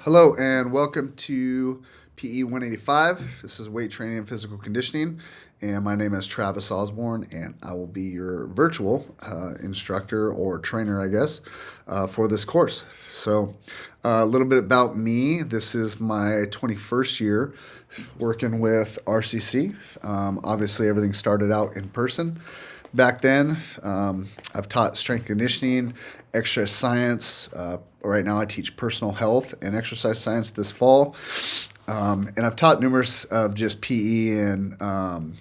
Hello and welcome to PE 185. This is weight training and physical conditioning, and my name is Travis Osborne, and I will be your virtual instructor or trainer, I guess, for this course. So, a little bit about me. This is my 21st year working with RCC. Obviously, everything started out in person. Back then, I've taught strength conditioning, exercise science. Right now, I teach personal health and exercise science this fall. And I've taught numerous of just PE and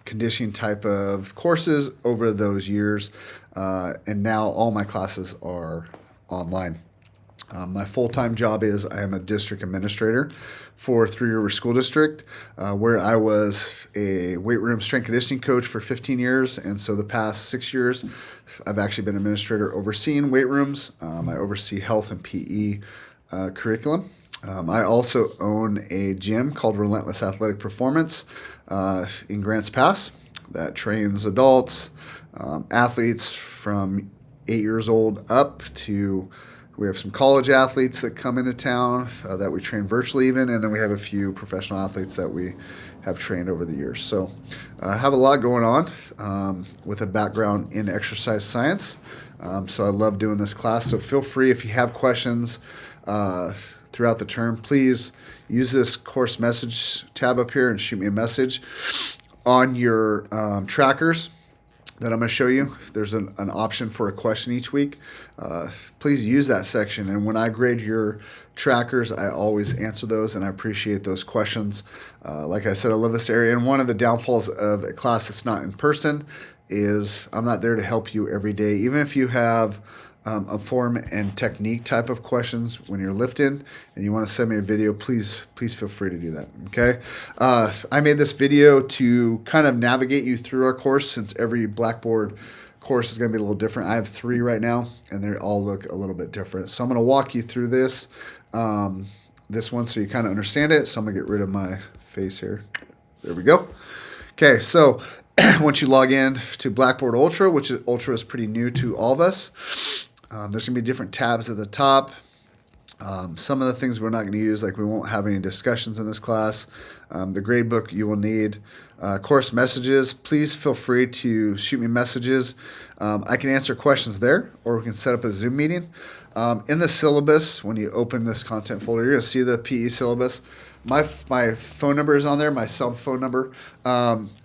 conditioning type of courses over those years. And now all my classes are online. My full-time job is I am a district administrator for Three River School District, where I was a weight room strength conditioning coach for 15 years. And so the past 6 years, I've actually been administrator overseeing weight rooms. I oversee health and PE curriculum. I also own a gym called Relentless Athletic Performance in Grants Pass that trains adults, athletes from 8 years old up to we have some college athletes that come into town that we train virtually even, and then we have a few professional athletes that we have trained over the years. So I have a lot going on with a background in exercise science. So I love doing this class. So feel free if you have questions throughout the term, please use this course message tab up here and shoot me a message on your trackers that I'm going to show you. There's an option for a question each week. Please use that section. And when I grade your trackers, I always answer those, and I appreciate those questions. Like I said, I love this area. And one of the downfalls of a class that's not in person is I'm not there to help you every day. Even if you have a form and technique type of questions when you're lifting and you want to send me a video, please feel free to do that. Okay. I made this video to kind of navigate you through our course, since every Blackboard course is going to be a little different. I have 3 right now and they all look a little bit different. So I'm going to walk you through this one so you kind of understand it. So I'm going to get rid of my face here. There we go. Okay. So once you log in to Blackboard Ultra, which is Ultra is pretty new to all of us, there's going to be different tabs at the top. Some of the things we're not going to use, like we won't have any discussions in this class. The grade book you will need. Course messages, please feel free to shoot me messages. I can answer questions there, or we can set up a Zoom meeting. In the syllabus, when you open this content folder, you're going to see the PE syllabus. My phone number is on there, my cell phone number.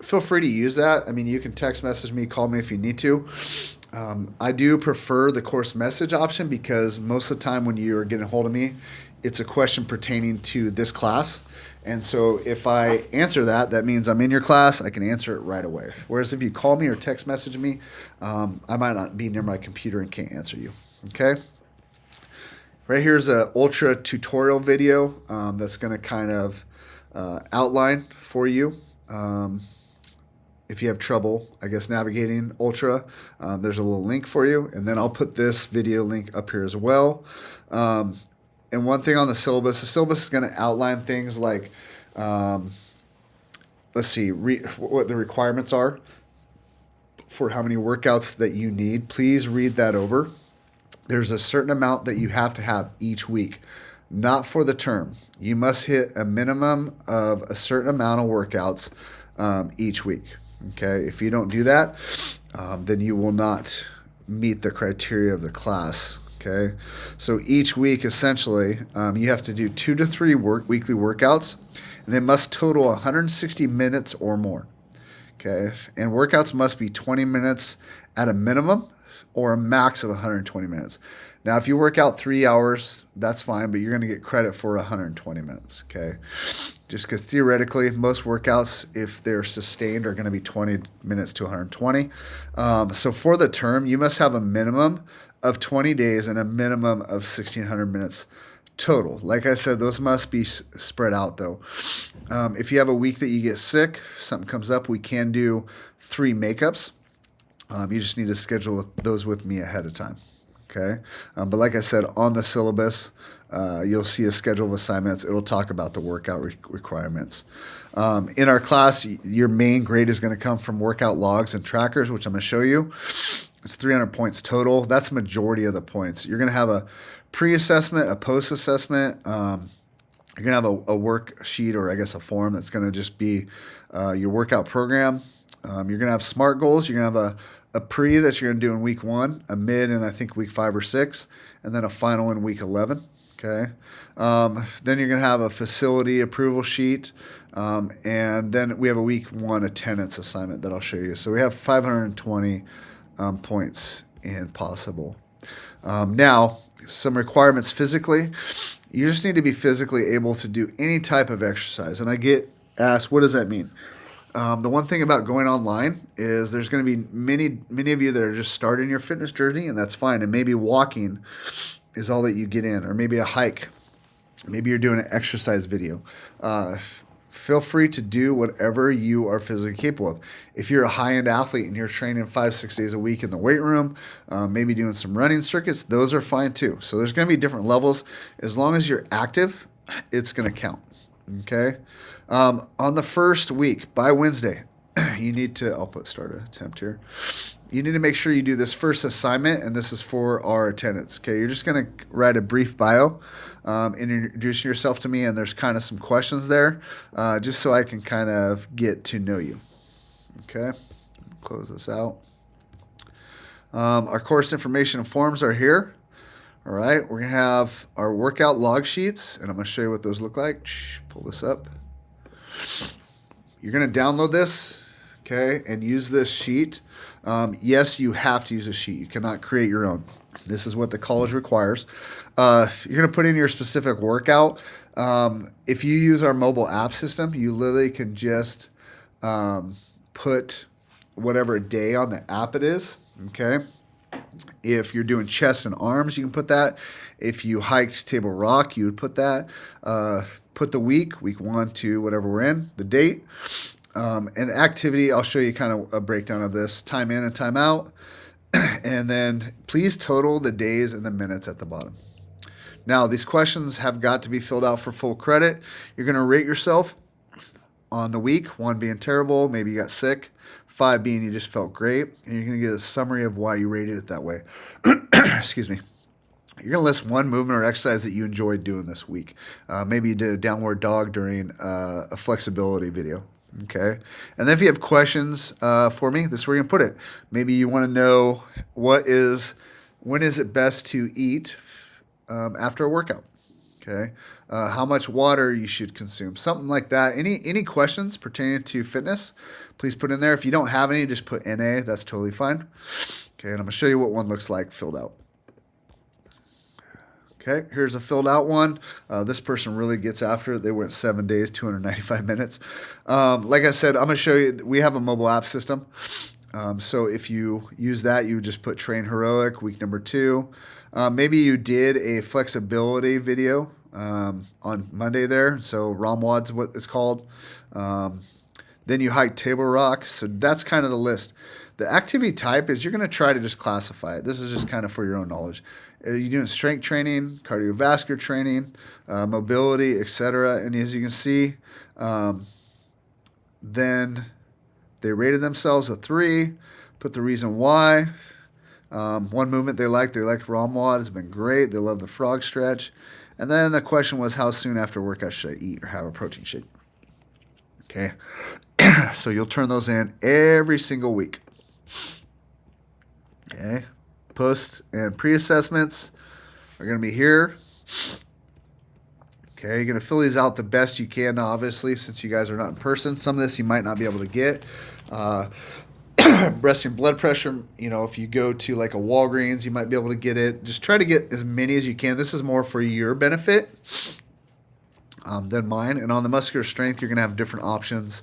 Feel free to use that. I mean, you can text message me, call me if you need to. I do prefer the course message option because most of the time when you're getting a hold of me, it's a question pertaining to this class. And so if I answer that, that means I'm in your class. I can answer it right away. Whereas if you call me or text message me, I might not be near my computer and can't answer you. Okay. Right here's an Ultra tutorial video that's going to kind of outline for you. If you have trouble, I guess, navigating Ultra, there's a little link for you. And then I'll put this video link up here as well. And one thing on the syllabus is going to outline things like, let's see, what the requirements are for how many workouts that you need. Please read that over. There's a certain amount that you have to have each week, not for the term. You must hit a minimum of a certain amount of workouts each week. Okay, if you don't do that, then you will not meet the criteria of the class. Okay, so each week, essentially, you have to do 2 to 3 weekly workouts, and they must total 160 minutes or more. Okay, and workouts must be 20 minutes at a minimum or a max of 120 minutes. Now, if you work out 3 hours, that's fine, but you're going to get credit for 120 minutes, okay? Just because theoretically, most workouts, if they're sustained, are going to be 20 minutes to 120. So for the term, you must have a minimum of 20 days and a minimum of 1,600 minutes total. Like I said, those must be spread out, though. If you have a week that you get sick, something comes up, we can do 3 makeups. You just need to schedule those with me ahead of time. Okay, but like I said, on the syllabus, you'll see a schedule of assignments. It'll talk about the workout requirements. In our class, your main grade is going to come from workout logs and trackers, which I'm going to show you. It's 300 points total. That's the majority of the points. You're going to have a pre-assessment, a post-assessment. You're going to have a worksheet, or I guess a form that's going to just be your workout program. You're going to have SMART goals. You're going to have a pre that you're going to do in week 1, a mid in I think week 5 or 6, and then a final in week 11. Okay. Then you're going to have a facility approval sheet. And then we have a week 1 attendance assignment that I'll show you. So we have 520 points in possible. Now, some requirements physically. You just need to be physically able to do any type of exercise. And I get asked, what does that mean? The one thing about going online is there's going to be many of you that are just starting your fitness journey, and that's fine. And maybe walking is all that you get in, or maybe a hike. Maybe you're doing an exercise video. Feel free to do whatever you are physically capable of. If you're a high-end athlete and you're training 5-6 days a week in the weight room, maybe doing some running circuits, those are fine too. So there's going to be different levels. As long as you're active, it's going to count. Okay? On the first week, by Wednesday, you need to, I'll put start attempt here. You need to make sure you do this first assignment, and this is for our attendance. Okay, you're just going to write a brief bio, introduce yourself to me, and there's kind of some questions there, just so I can kind of get to know you. Okay, close this out. Our course information and forms are here. All right, we're going to have our workout log sheets, and I'm going to show you what those look like. Pull this up. You're going to download this, okay, and use this sheet. Yes, you have to use a sheet. You cannot create your own. This is what the college requires. You're going to put in your specific workout. If you use our mobile app system, you literally can just put whatever day on the app it is, okay? If you're doing chest and arms, you can put that. If you hiked Table Rock, you would put that. Put the week 1, 2, whatever we're in, the date. And activity, I'll show you kind of a breakdown of this. Time in and time out. And then please total the days and the minutes at the bottom. Now, these questions have got to be filled out for full credit. You're going to rate yourself on the week, 1 being terrible, maybe you got sick, 5 being you just felt great, and you're going to get a summary of why you rated it that way. Excuse me. You're going to list one movement or exercise that you enjoyed doing this week. Maybe you did a downward dog during a flexibility video. Okay. And then if you have questions for me, this is where you're going to put it. Maybe you want to know when is it best to eat after a workout? Okay. How much water you should consume, something like that. Any questions pertaining to fitness, please put in there. If you don't have any, just put NA. That's totally fine. Okay. And I'm going to show you what one looks like filled out. Okay, here's a filled out one. This person really gets after it. They went 7 days, 295 minutes. Like I said, I'm going to show you, we have a mobile app system. So if you use that, you would just put Train Heroic, week number 2. Maybe you did a flexibility video on Monday there. So ROMWAD's what it's called. Then you hike Table Rock. So that's kind of the list. The activity type is you're going to try to just classify it. This is just kind of for your own knowledge. You're doing strength training, cardiovascular training, mobility, etc. And as you can see, then they rated themselves a 3, put the reason why. One movement they liked ROMWAD. It's been great. They love the frog stretch. And then the question was, how soon after workout should I eat or have a protein shake? Okay. So you'll turn those in every single week. Okay. Post and pre-assessments are going to be here. Okay, you're going to fill these out the best you can, obviously, since you guys are not in person. Some of this you might not be able to get. Resting blood pressure, if you go to like a Walgreens, you might be able to get it. Just try to get as many as you can. This is more for your benefit than mine. And on the muscular strength, you're going to have different options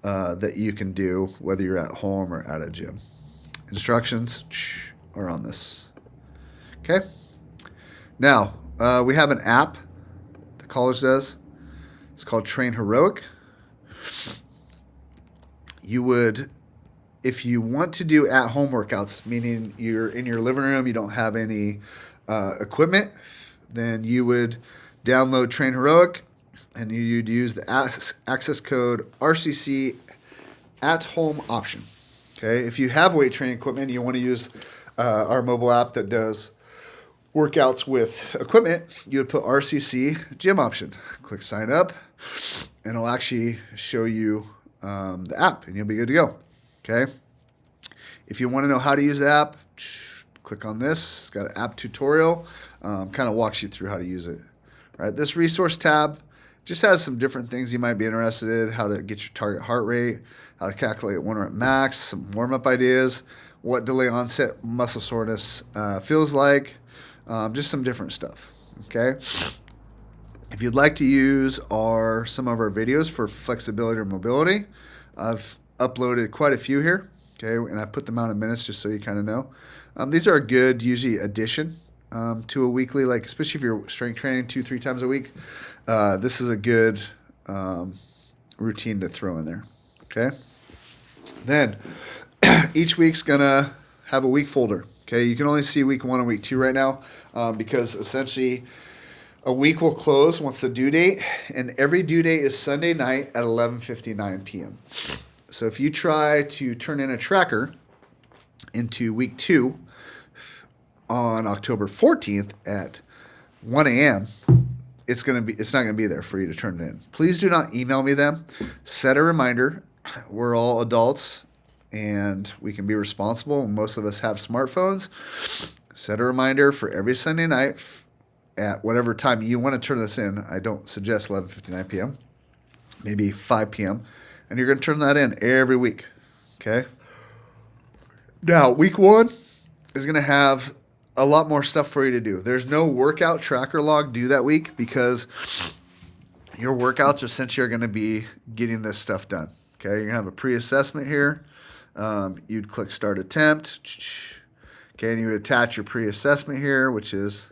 that you can do, whether you're at home or at a gym. Instructions are on this. Okay. Now, we have an app the college does. It's called Train Heroic. You would, if you want to do at-home workouts, meaning you're in your living room, you don't have any equipment, then you would download Train Heroic, and you'd use the access code RCC at-home option. Okay. If you have weight training equipment, you want to use our mobile app that does workouts with equipment, you would put RCC gym option. Click sign up, and it'll actually show you the app, and you'll be good to go. Okay. If you want to know how to use the app, click on this. It's got an app tutorial. Kind of walks you through how to use it. All right. This resource tab just has some different things you might be interested in, how to get your target heart rate, how to calculate 1 rep max, some warm-up ideas, what delay onset muscle soreness feels like, just some different stuff, okay? If you'd like to use some of our videos for flexibility or mobility, I've uploaded quite a few here, okay, and I put them out in minutes just so you kind of know. These are a good, usually, addition to a weekly, like especially if you're strength training 2-3 times a week. This is a good routine to throw in there, okay? Then each week's gonna have a week folder. Okay, you can only see week 1 and week 2 right now because essentially a week will close once the due date, and every due date is Sunday night at 11:59 p.m. So if you try to turn in a tracker into week 2 on October 14th at 1 a.m., it's not gonna be there for you to turn it in. Please do not email me them. Set a reminder. We're all adults and we can be responsible. Most of us have smartphones. Set a reminder for every Sunday night at whatever time you want to turn this in. I don't suggest 11:59 p.m., maybe 5 p.m., and you're going to turn that in every week, okay? Now, week 1 is going to have a lot more stuff for you to do. There's no workout tracker log due that week because your workouts essentially are going to be getting this stuff done, okay? You're going to have a pre-assessment here. You'd click Start Attempt. Okay, and you would attach your pre-assessment here, which is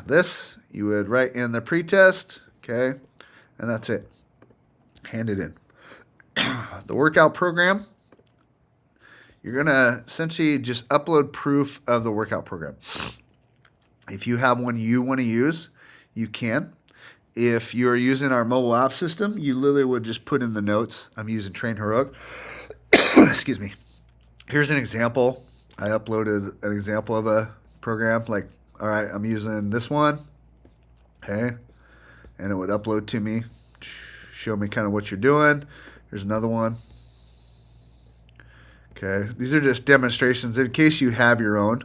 this. You would write in the pre-test, okay, and that's it. Hand it in. The workout program, you're going to essentially just upload proof of the workout program. If you have one you want to use, you can. If you're using our mobile app system, you literally would just put in the notes. I'm using Train Heroic. Excuse me. Here's an example. I uploaded an example of a program. Like, all right, I'm using this one. Okay. And it would upload to me. Show me kind of what you're doing. Here's another one. Okay. These are just demonstrations in case you have your own.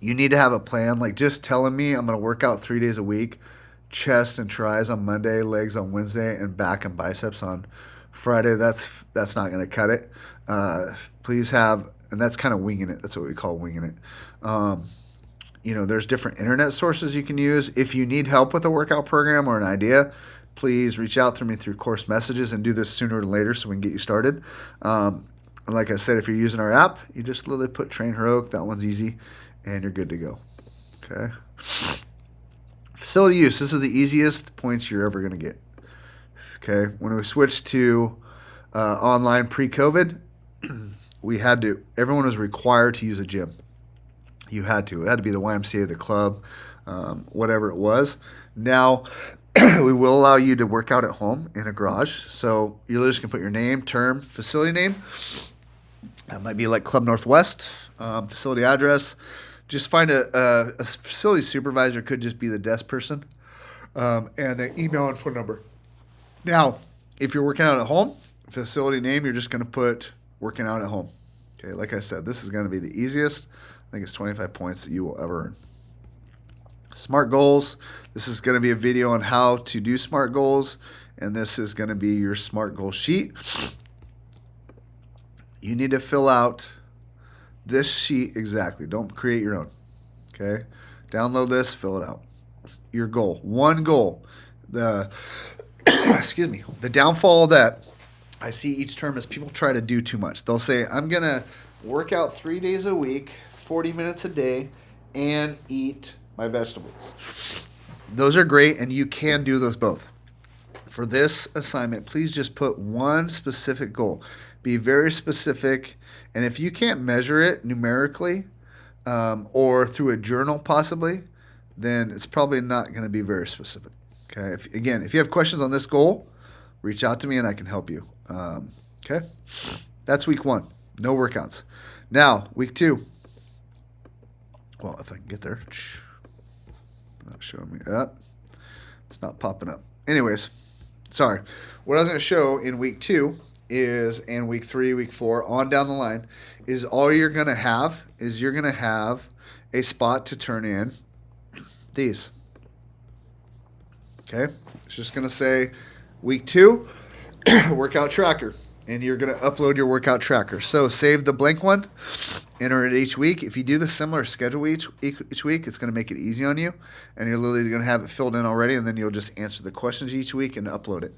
You need to have a plan. Like just telling me I'm going to work out 3 days a week, chest and tris on Monday, legs on Wednesday, and back and biceps on Friday. That's not going to cut it. Please have, and that's kind of winging it. That's what we call winging it. There's different internet sources you can use. If you need help with a workout program or an idea, please reach out to me through course messages and do this sooner than later so we can get you started. And like I said, if you're using our app, you just literally put Train Heroic. That one's easy. And you're good to go. Okay. Facility use. This is the easiest points you're ever going to get. Okay. When we switched to online pre-COVID, everyone was required to use a gym. You had to. It had to be the YMCA, the club, whatever it was. Now, we will allow you to work out at home in a garage. So you're just going to put your name, term, facility name. That might be like Club Northwest, facility address. Just find a facility supervisor, could just be the desk person, and an email and phone number. Now, if you're working out at home, facility name, you're just going to put working out at home. Okay, like I said, this is going to be the easiest. I think it's 25 points that you will ever earn. SMART goals. This is going to be a video on how to do SMART goals, and this is going to be your SMART goal sheet. You need to fill out this sheet exactly. Don't create your own. Okay? Download this, fill it out. Your goal. One goal. The downfall of that I see each term is people try to do too much. They'll say, I'm going to work out 3 days a week, 40 minutes a day, and eat my vegetables. Those are great, and you can do those both. For this assignment, please just put one specific goal. Be very specific, and if you can't measure it numerically or through a journal possibly, then it's probably not going to be very specific. Okay. If you have questions on this goal, reach out to me and I can help you. Okay. That's week 1. No workouts. Now, week 2. Well, if I can get there. Not showing me that. It's not popping up. Anyways, sorry. What I was going to show in week 2 is, and week 3, week 4, on down the line, is all you're going to have is you're going to have a spot to turn in these. Okay? It's just going to say week 2, workout tracker. And you're going to upload your workout tracker. So save the blank one, enter it each week. If you do the similar schedule each week, it's going to make it easy on you. And you're literally going to have it filled in already, and then you'll just answer the questions each week and upload it.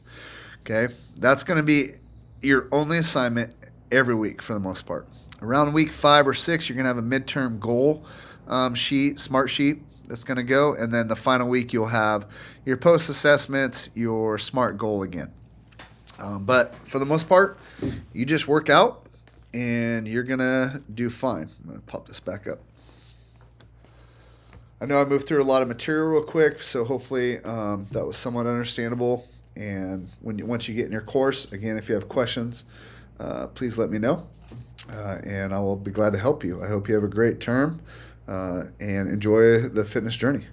Okay? That's going to be your only assignment every week for the most part. Around week 5 or 6, you're going to have a midterm goal sheet, smart sheet that's going to go. And then the final week, you'll have your post assessments, your smart goal again. But for the most part, you just work out and you're going to do fine. I'm going to pop this back up. I know I moved through a lot of material real quick, so hopefully that was somewhat understandable. And once you get in your course, again, if you have questions, please let me know, and I will be glad to help you. I hope you have a great term and enjoy the fitness journey.